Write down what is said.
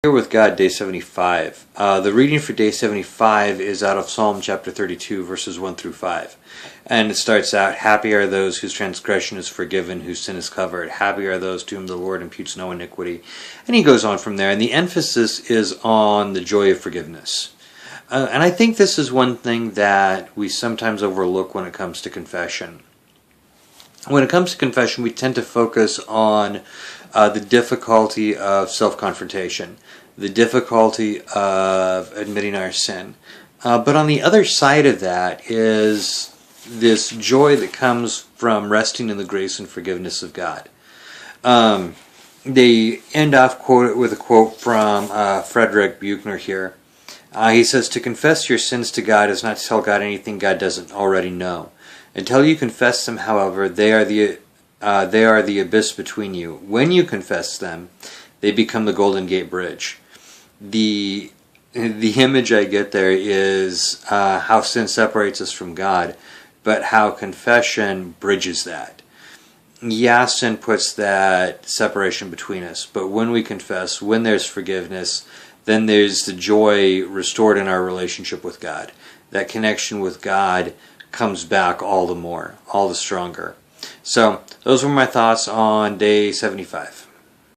Here with God, day 75. The reading for day 75 is out of Psalm chapter 32, verses 1 through 5. And it starts out, "Happy are those whose transgression is forgiven, whose sin is covered. Happy are those to whom the Lord imputes no iniquity." And he goes on from there, and the emphasis is on the joy of forgiveness. And I think this is one thing that we sometimes overlook when it comes to confession. When it comes to confession, we tend to focus on the difficulty of self-confrontation, the difficulty of admitting our sin. But on the other side of that is this joy that comes from resting in the grace and forgiveness of God. They end off with a quote from Frederick Buechner here. He says, "To confess your sins to God is not to tell God anything God doesn't already know. Until you confess them, however, they are the abyss between you. When you confess them, they become the Golden Gate Bridge." The image I get there is how sin separates us from God, but how confession bridges that. Yeah, sin puts that separation between us, but when we confess, when there's forgiveness, then there's the joy restored in our relationship with God. That connection with God comes back all the more, all the stronger. So, those were my thoughts on day 75.